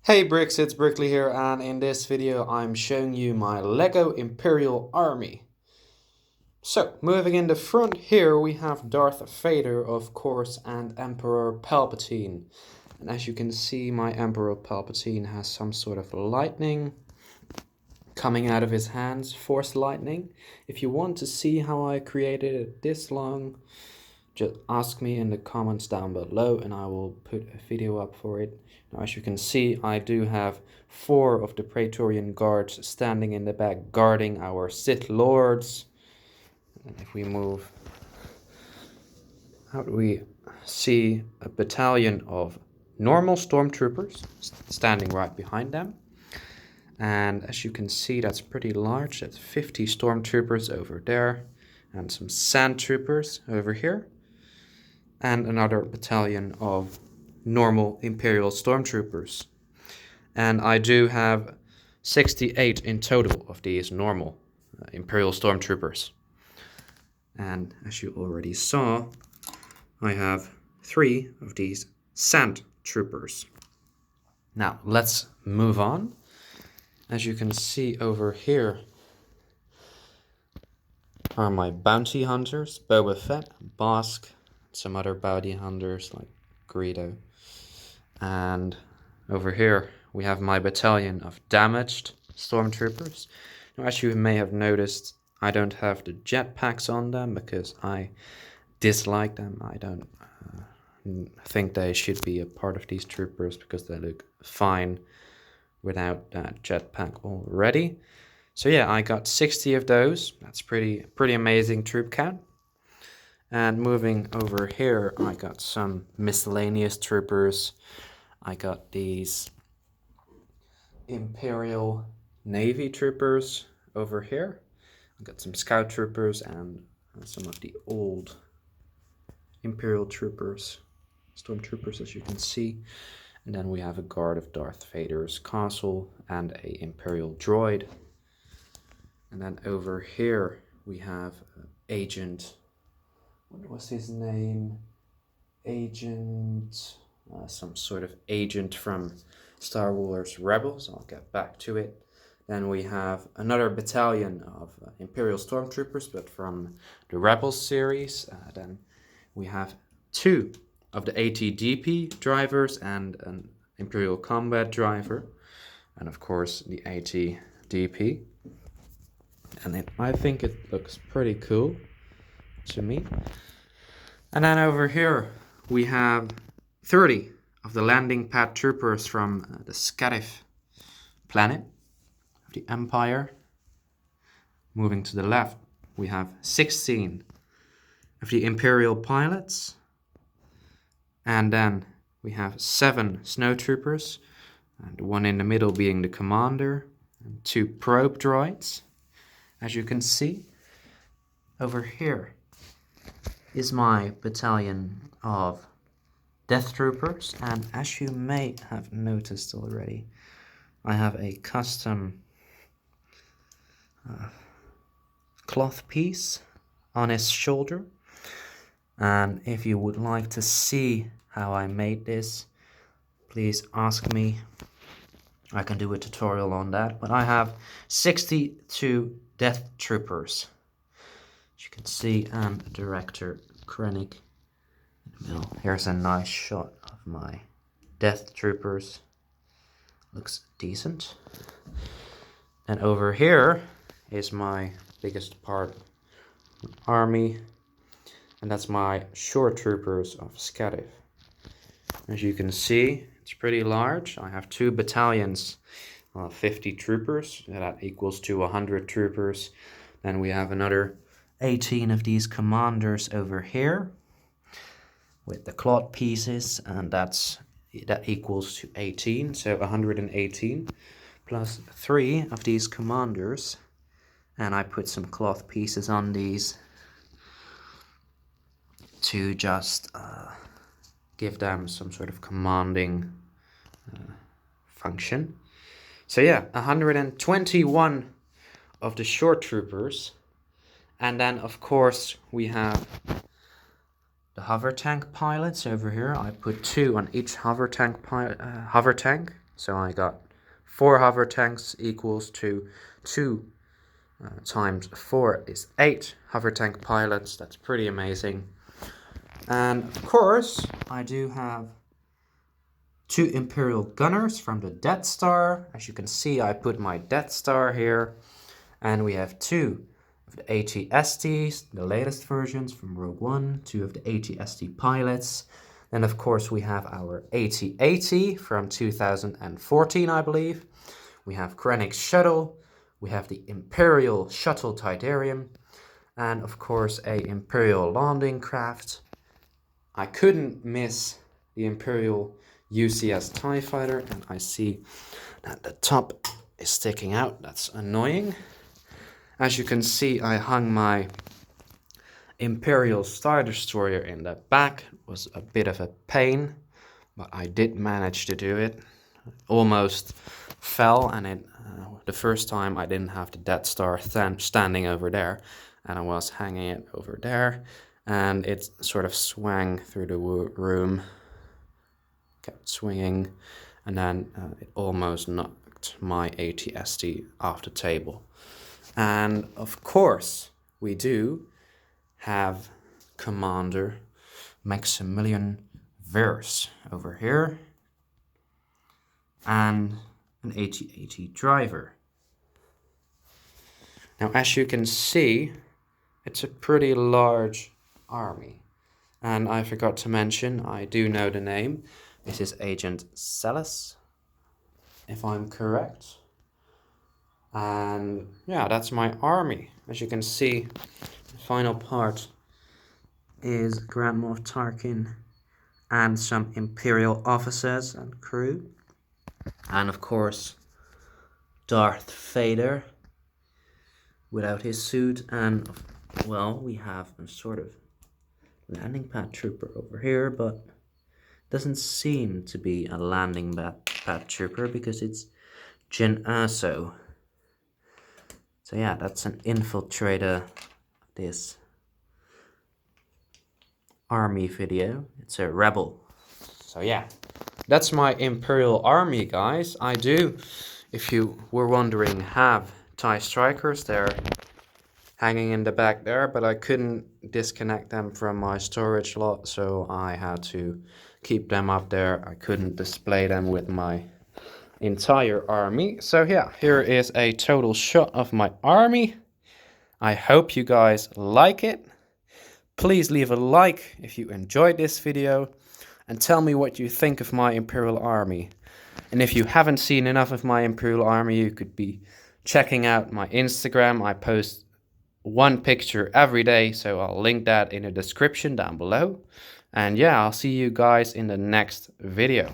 Hey Bricks, it's BrickLi here, and in this video I'm showing you my LEGO Imperial Army. So, moving in the front here we have Darth Vader, of course, and Emperor Palpatine. And as you can see, my Emperor Palpatine has some sort of lightning coming out of his hands, force lightning. If you want to see how I created it this long, just ask me in the comments down below and I will put a video up for it. Now, as you can see, I do have 4 of the Praetorian Guards standing in the back guarding our Sith Lords. And if we move out, we see a battalion of normal stormtroopers standing right behind them. And as you can see, that's pretty large. That's 50 stormtroopers over there and some sand troopers over here. And another battalion of normal Imperial stormtroopers. And I do have 68 in total of these normal Imperial stormtroopers. And as you already saw, I have 3 of these sand troopers. Now let's move on. As you can see over here are my bounty hunters, Boba Fett, Bosk, some other bounty hunters like Greedo. And over here we have my battalion of damaged stormtroopers. Now, as you may have noticed, I don't have the jetpacks on them because I dislike them. I don't think they should be a part of these troopers because they look fine without that jetpack already. So yeah, I got 60 of those. That's pretty amazing troop count. And moving over here, I got some miscellaneous troopers. I got these Imperial Navy troopers over here. I got some scout troopers and some of the old Imperial troopers, stormtroopers, as you can see. And then we have a guard of Darth Vader's castle and a Imperial droid. And then over here we have Agent, what was his name? Agent, some sort of agent from Star Wars Rebels. I'll get back to it. Then we have another battalion of Imperial Stormtroopers, but from the Rebels series. Then we have 2 of the ATDP drivers and an Imperial Combat driver. And of course the ATDP. And I think it looks pretty cool to me. And then over here we have 30 of the landing pad troopers from the Scarif planet of the Empire. Moving to the left, we have 16 of the Imperial pilots. And then we have 7 snow troopers, and 1 in the middle being the commander, and 2 probe droids. As you can see, over here is my battalion of Death Troopers, and as you may have noticed already, I have a custom cloth piece on his shoulder. And if you would like to see how I made this, please ask me. I can do a tutorial on that. But I have 62 Death Troopers, as you can see, and Director Krennic. Here's a nice shot of my Death Troopers. Looks decent. And over here is my biggest part of the army, and that's my Shore Troopers of Scarif. As you can see, it's pretty large. I have 2 battalions of 50 troopers. That equals to 100 troopers. Then we have another 18 of these commanders over here with the cloth pieces, and that equals to 18, so 118, plus 3 of these commanders, and I put some cloth pieces on these to just give them some sort of commanding function. So yeah, 121 of the short troopers, and then of course we have the hover tank pilots over here. I put 2 on each hover tank So I got 4 hover tanks equals to 2 times 4 is 8 hover tank pilots. That's pretty amazing. And of course, I do have 2 Imperial gunners from the Death Star. As you can see, I put my Death Star here. And we have 2 of the AT-STs, the latest versions from Rogue One, 2 of the AT-ST pilots. Then of course we have our AT-AT from 2014, I believe. We have Krennic's shuttle. We have the Imperial Shuttle Tidarium. And of course a Imperial landing craft. I couldn't miss the Imperial UCS TIE Fighter, and I see that the top is sticking out. That's annoying. As you can see, I hung my Imperial Star Destroyer in the back. It was a bit of a pain, but I did manage to do it. Almost fell, and the first time I didn't have the Death Star standing over there, and I was hanging it over there, and it sort of swung through the room, kept swinging, and then it almost knocked my AT-ST off the table. And of course, we do have Commander Maximilian Vers over here, and an AT-AT driver. Now, as you can see, it's a pretty large army. And I forgot to mention, I do know the name. This is Agent Celis, if I'm correct. And yeah, that's my army. As you can see, the final part is Grand Moff Tarkin and some Imperial officers and crew. And of course, Darth Vader without his suit. And well, we have a sort of landing pad trooper over here, but doesn't seem to be a landing pad trooper because it's Jyn Erso. So yeah, that's an infiltrator of this army video. It's a rebel. So yeah, that's my Imperial Army, guys. I do, if you were wondering, have TIE Strikers. They're hanging in the back there, but I couldn't disconnect them from my storage lot, so I had to keep them up there. I couldn't display them with my entire army. So yeah, here is a total shot of my army. I hope you guys like it. Please leave a like if you enjoyed this video, and tell me what you think of my Imperial Army. And if you haven't seen enough of my Imperial Army, you could be checking out my Instagram. I post 1 picture every day, so I'll link that in the description down below. And yeah, I'll see you guys in the next video.